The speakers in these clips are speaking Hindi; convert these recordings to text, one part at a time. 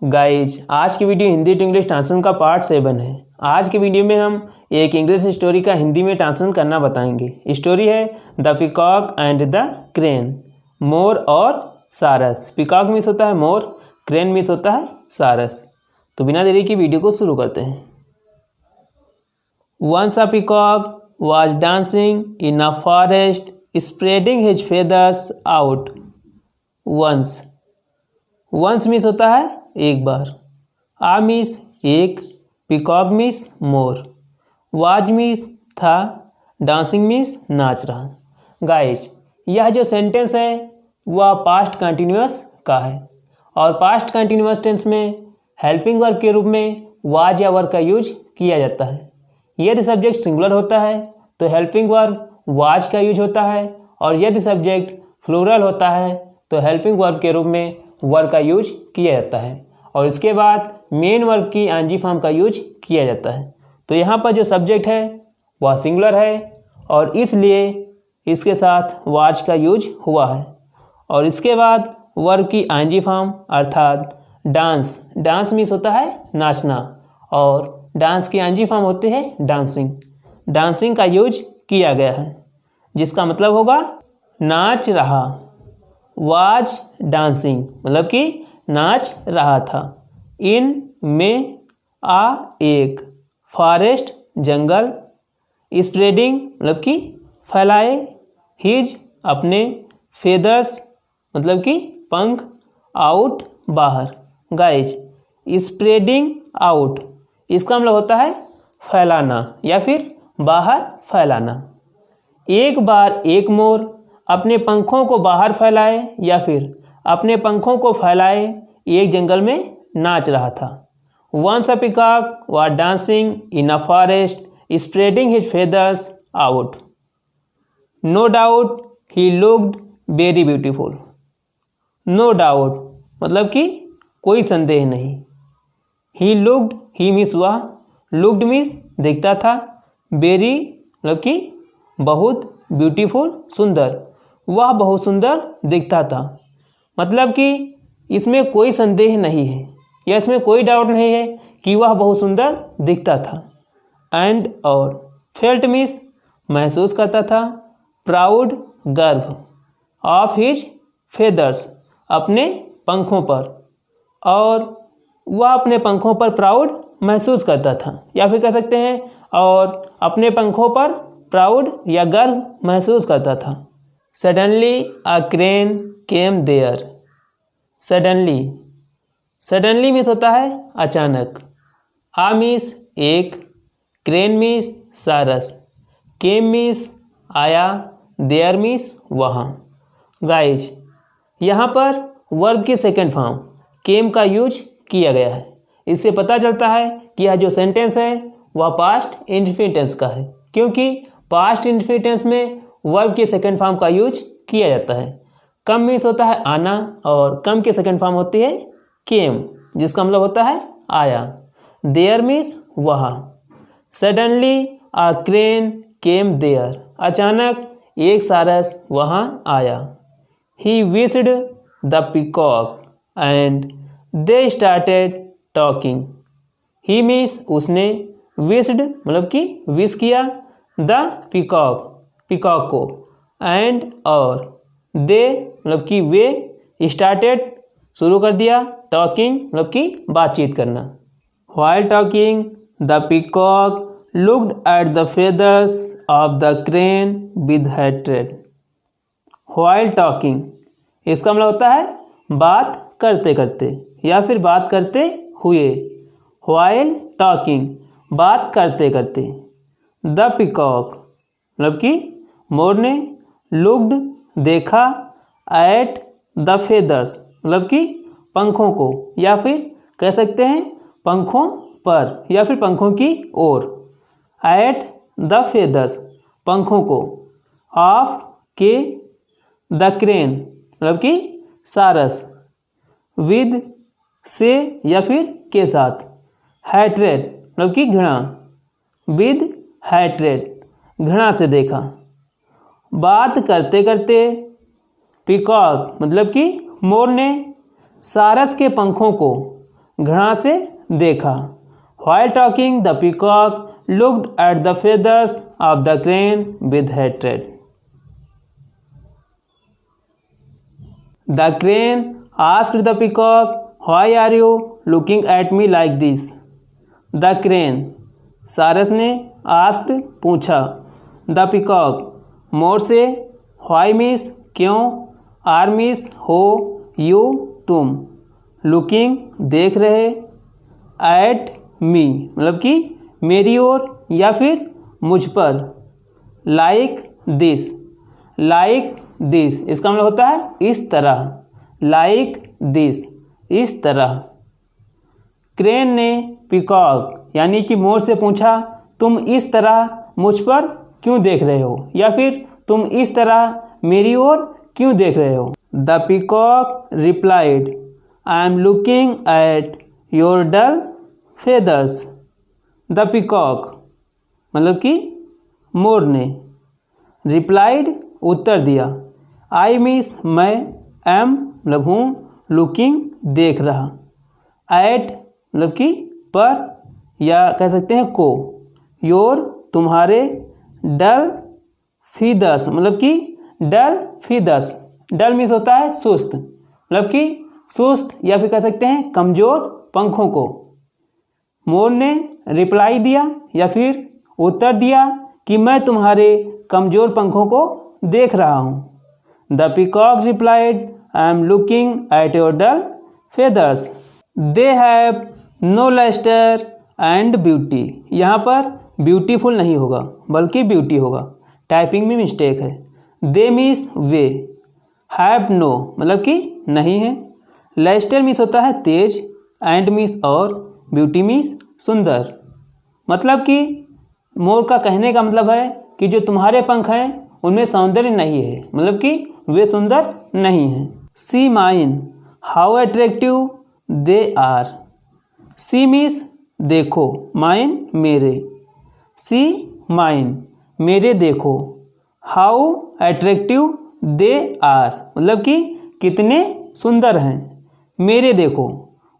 गाइज आज की video Hindi to English translation का पार्ट 7 है। आज की वीडियो में हम एक इंग्लिश स्टोरी का हिंदी में ट्रांसलेशन करना बताएंगे। स्टोरी है the peacock and the crane, मोर और सारस। पिकॉक मीन्स होता है मोर, क्रेन मीन्स होता है सारस। तो बिना देरी की वीडियो को शुरू करते हैं। Once a peacock was dancing in a forest, spreading his feathers out. Once means होता है एक बार, आ मीन्स एक, peacock means more, was means था, डांसिंग मीन्स नाच रहा। गाइज यह जो सेंटेंस है वह पास्ट कंटिन्यूअस का है और पास्ट कंटिन्यूअस टेंस में हेल्पिंग वर्ब के रूप में वाज या वर्ब का यूज किया जाता है। यदि सब्जेक्ट सिंगुलर होता है तो हेल्पिंग वर्ब वाज का यूज होता है और यदि सब्जेक्ट प्लूरल होता है तो हेल्पिंग वर्ब के रूप में वर्ब का यूज किया जाता है और इसके बाद मेन वर्ब की आंजी फॉर्म का यूज किया जाता है। तो यहाँ पर जो सब्जेक्ट है वह सिंगुलर है और इसलिए इसके साथ वाज का यूज हुआ है और इसके बाद वर्ब की आंजी फॉर्म अर्थात डांस, डांस मीन्स होता है नाचना और डांस की आंजी फॉर्म होती है डांसिंग, डांसिंग का यूज किया गया है जिसका मतलब होगा नाच रहा। वाज डांसिंग मतलब कि नाच रहा था। इन में आ एक, फॉरेस्ट जंगल, स्प्रेडिंग मतलब कि फैलाए, हिज अपने, फेदर्स मतलब कि पंख, आउट बाहर। गाइज स्प्रेडिंग आउट इसका मतलब होता है फैलाना या फिर बाहर फैलाना। एक बार एक मोर अपने पंखों को बाहर फैलाए या फिर अपने पंखों को फैलाए एक जंगल में नाच रहा था। Once a peacock was dancing in a forest spreading his feathers out. No doubt he looked very beautiful. No doubt मतलब कि कोई संदेह नहीं। ही लुक्ड, ही मीन्स वह, लुक्ड मीन्स दिखता था, वेरी मतलब कि बहुत, ब्यूटीफुल सुंदर, वह बहुत सुंदर दिखता था। मतलब कि इसमें कोई संदेह नहीं है या इसमें कोई डाउट नहीं है कि वह बहुत सुंदर दिखता था। एंड और फेल्ट मीन्स महसूस करता था, प्राउड गर्व, ऑफ हिज फेदर्स अपने पंखों पर, और वह अपने पंखों पर प्राउड महसूस करता था या फिर कह सकते हैं और अपने पंखों पर प्राउड या गर्व महसूस करता था। Suddenly a crane came there. Suddenly, suddenly means होता है अचानक, आ मीन्स एक, क्रेन मीन्स सारस, केम मीन्स आया, देयर मीन्स वहाँ। गाइज यहाँ पर वर्ब की सेकेंड फॉर्म केम का यूज किया गया है। इससे पता चलता है कि यह जो सेंटेंस है वह पास्ट इंडेफिनिट टेंस का है क्योंकि पास्ट इंडेफिनिट टेंस में वर्ब के सेकंड फॉर्म का यूज किया जाता है। कम मीन्स होता है आना और कम की सेकंड फॉर्म होती है केम जिसका मतलब होता है आया। देयर मीन्स वहाँ। Suddenly a crane came there, अचानक एक सारस वहाँ आया। He wished the peacock and they started talking. He means उसने, विस्ड मतलब कि विश किया, द पिकॉक पिकॉक को, एंड और, दे मतलब कि वे, स्टार्टेड शुरू कर दिया, टॉकिंग मतलब कि बातचीत करना। While talking the peacock looked at the feathers of the crane with hatred. While talking इसका मतलब होता है बात करते करते या फिर बात करते हुए। व्हाइल टॉकिंग बात करते करते। द पिकॉक मतलब कि मोर ने, लुक्ड देखा, एट द फेदर्स मतलब कि पंखों को या फिर कह सकते हैं पंखों पर या फिर पंखों की ओर। एट द फेदर्स पंखों को, ऑफ के, द क्रेन मतलब कि सारस, विद से या फिर के साथ, हैट्रेड मतलब कि घृणा, विद हैट्रेड घृणा से देखा। बात करते करते पिकॉक मतलब कि मोर ने सारस के पंखों को घृणा से देखा। While talking, the peacock looked at the feathers of the crane with hatred. The crane asked the peacock, "Why are you looking at me like this?" The crane, सारस ने asked पूछा, the peacock, मोर से, why means क्यों, are means हो, you तुम, looking देख रहे, at मी मतलब कि मेरी ओर या फिर मुझ पर, लाइक दिस, लाइक दिस इसका मतलब होता है इस तरह, लाइक दिस इस तरह। क्रेन ने पीकॉक यानी कि मोर से पूछा, तुम इस तरह मुझ पर क्यों देख रहे हो, या फिर तुम इस तरह मेरी ओर क्यों देख रहे हो। The peacock replied, I am looking at your dull feathers. The peacock मतलब कि मोर ने, रिप्लाइड उत्तर दिया, आई मीन्स मैं, एम मतलब हूँ, लुकिंग देख रहा, एट मतलब कि पर या कह सकते हैं को, योर तुम्हारे, डल फीदर्स मतलब कि डल फीदर्स, डल मीन्स होता है सुस्त मतलब कि सुस्त या फिर कह सकते हैं कमजोर पंखों को। मोर ने रिप्लाई दिया या फिर उत्तर दिया कि मैं तुम्हारे कमजोर पंखों को देख रहा हूँ। The peacock replied, I am looking at your dull feathers, they have no luster and beauty. यहाँ पर ब्यूटीफुल नहीं होगा बल्कि ब्यूटी होगा, टाइपिंग में मिस्टेक है। दे मीन्स वे, हैव नो मतलब कि नहीं है, लस्टर मीन्स होता है तेज, एंड मीन्स और, ब्यूटी मीन्स सुंदर। मतलब कि मोर का कहने का मतलब है कि जो तुम्हारे पंख हैं उनमें सौंदर्य नहीं है, मतलब कि वे सुंदर नहीं हैं। See mine how attractive they are. See means देखो, माइन मेरे, सी माइन मेरे देखो, हाउ अट्रैक्टिव दे आर मतलब कि कितने सुंदर हैं, मेरे देखो।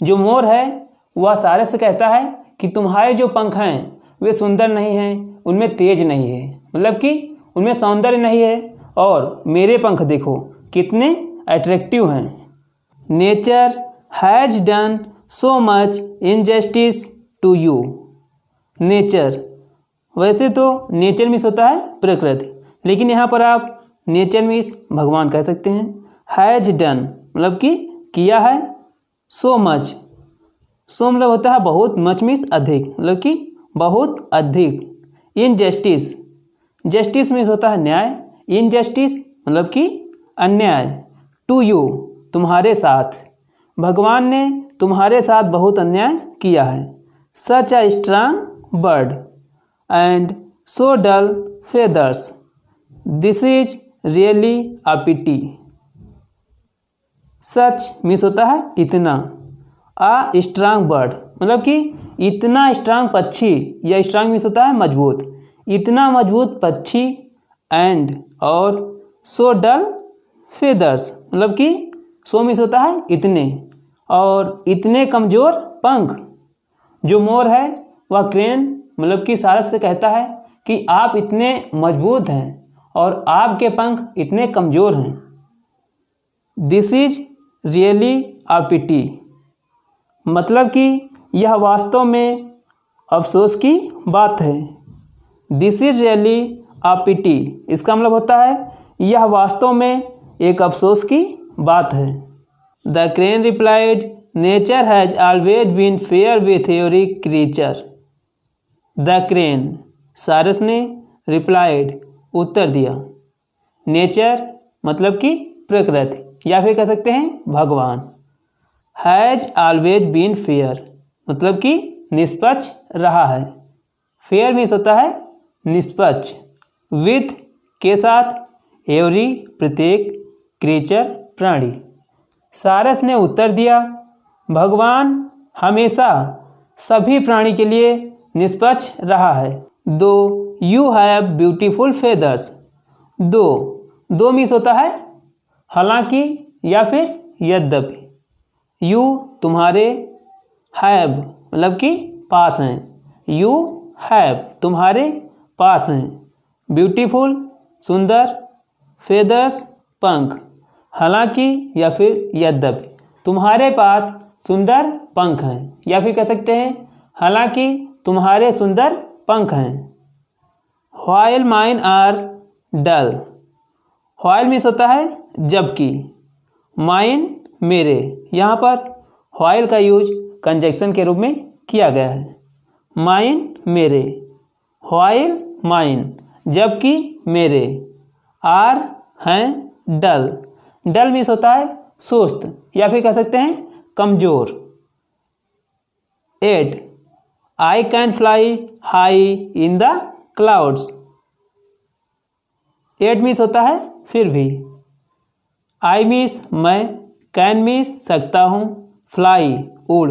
जो मोर है वह सारस से कहता है कि तुम्हारे जो पंख हैं वे सुंदर नहीं हैं, उनमें तेज नहीं है, मतलब कि उनमें सौंदर्य नहीं है, और मेरे पंख देखो कितने अट्रैक्टिव हैं। Nature has done so much injustice to you. Nature, वैसे तो नेचर मीन्स होता है प्रकृति, लेकिन यहाँ पर आप नेचर मीन्स भगवान कह सकते हैं। हैज डन मतलब कि किया है, सो मच, सो मतलब होता है बहुत, मच मीन्स अधिक मतलब कि बहुत अधिक। इनजस्टिस, जस्टिस मीन्स होता है न्याय, इनजस्टिस मतलब कि अन्याय। टू यू तुम्हारे साथ, भगवान ने तुम्हारे साथ बहुत अन्याय किया है। Such a strong bird and so dull feathers, this is really a pity. Such means होता है इतना, अ स्ट्रांग बर्ड मतलब कि इतना स्ट्रांग पक्षी, या स्ट्रांग मीन्स होता है मजबूत, इतना मजबूत पक्षी, एंड और, सो डल फेदर्स मतलब कि सो मीन्स होता है इतने, और इतने कमज़ोर पंख। जो मोर है वह क्रेन मतलब कि सारस से कहता है कि आप इतने मजबूत हैं और आपके पंख इतने कमज़ोर हैं। दिस इज रियली अ पिटी मतलब कि यह वास्तव में अफसोस की बात है। दिस इज रियली अ पिटी इसका मतलब होता है यह वास्तव में एक अफसोस की बात है। The crane replied, nature has always been fair with every creature. The crane सारस ने रिप्लाइड उत्तर दिया, नेचर मतलब कि प्रकृति या फिर कह सकते हैं भगवान, हैज ऑलवेज बीन फेयर मतलब कि निष्पक्ष रहा है। फेयर मीन्स होता है निष्पक्ष, विथ के साथ, एवरी प्रत्येक, क्रीचर प्राणी। सारस ने उत्तर दिया, भगवान हमेशा सभी प्राणी के लिए निष्पक्ष रहा है। दो यू हैव ब्यूटीफुल फेदर्स, दो मीन्स होता है हालांकि या फिर यद्यपि, यू तुम्हारे, हैव मतलब कि पास हैं। यू हैव तुम्हारे पास हैं। ब्यूटीफुल सुंदर। फेदर्स पंख। हालांकि या फिर यद्यपि तुम्हारे पास सुंदर पंख हैं, या फिर कह सकते हैं हालांकि तुम्हारे सुंदर पंख हैं। While mine are dull. While means होता है जबकि, माइन मेरे, यहाँ पर व्हाइल का यूज कंजक्शन के रूप में किया गया है। माइन मेरे, व्हाइल माइन जबकि मेरे, आर हैं डल। डल मीन्स होता है सुस्त या फिर कह सकते हैं कमजोर। 8 आई can fly high in the clouds. 8 means होता है फिर भी। आई मीन्स मैं, कैन मीन्स सकता हूँ, फ्लाई उड़,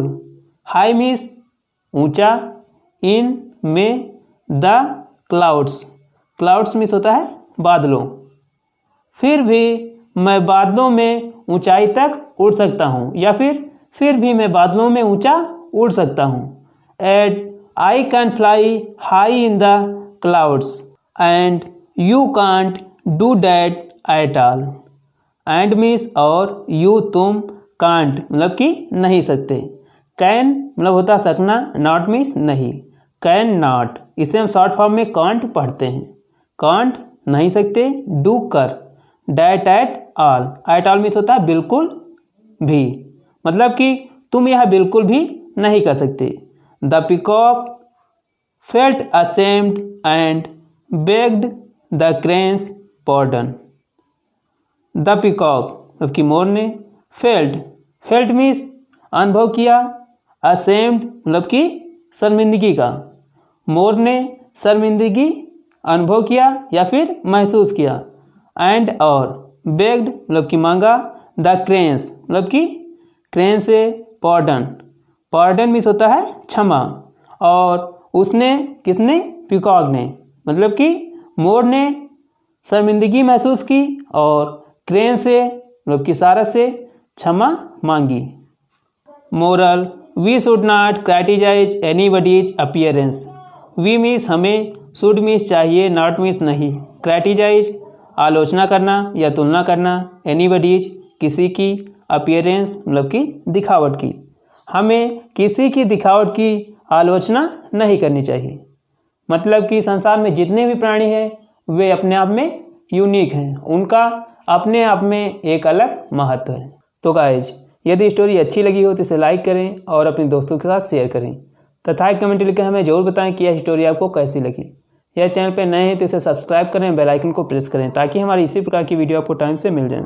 हाई मीन्स ऊंचा, इन में, द क्लाउड्स, क्लाउड्स मीन्स होता है बादलों। फिर भी मैं बादलों में ऊंचाई तक उड़ सकता हूँ, या फिर भी मैं बादलों में ऊंचा उड़ सकता हूँ। At I can fly high in the clouds and you can't do that at all. And means और, यू तुम, कांट मतलब कि नहीं सकते, कैन मतलब होता है सकना, नॉट मीन्स नहीं, कैन नॉट, इसे हम शॉर्ट फॉर्म में कांट पढ़ते हैं। कांट नहीं सकते, डू कर, डैट एट ऑल मीन्स होता है बिल्कुल भी, मतलब कि तुम यह बिल्कुल भी नहीं कर सकते। The peacock felt ashamed and begged the crane's pardon. The peacock मतलब कि मोर ने, फेल्ट मीन्स अनुभव किया, असेम्ड मतलब कि शर्मिंदगी का, मोर ने शर्मिंदगी अनुभव किया या फिर महसूस किया, एंड और, बेग्ड मतलब कि मांगा, द क्रेन्स मतलब कि क्रेन से, पॉर्डन मीन्स होता है क्षमा, और उसने किसने, पीकॉक ने, मतलब कि मोर ने शर्मिंदगी महसूस की और क्रेन से मतलब कि सारस से क्षमा मांगी। Moral, we should not criticize anybody's appearance. We means हमें, शुड मीन्स चाहिए, नॉट मीन्स नहीं, क्रिटिसाइज आलोचना करना या तुलना करना, एनीबडीज किसी की, अपीयरेंस मतलब कि दिखावट की, हमें किसी की दिखावट की आलोचना नहीं करनी चाहिए। मतलब कि संसार में जितने भी प्राणी हैं वे अपने आप में यूनिक हैं, उनका अपने आप में एक अलग महत्व है। तो गाइज यदि स्टोरी अच्छी लगी हो तो इसे लाइक करें और अपने दोस्तों के साथ शेयर करें तथा कमेंट लिखकर हमें जरूर बताएं कि यह स्टोरी आपको कैसी लगी। यह चैनल पर नए हैं तो इसे सब्सक्राइब करें, बेल आइकन को प्रेस करें ताकि हमारी इसी प्रकार की वीडियो आपको टाइम से मिल जाए।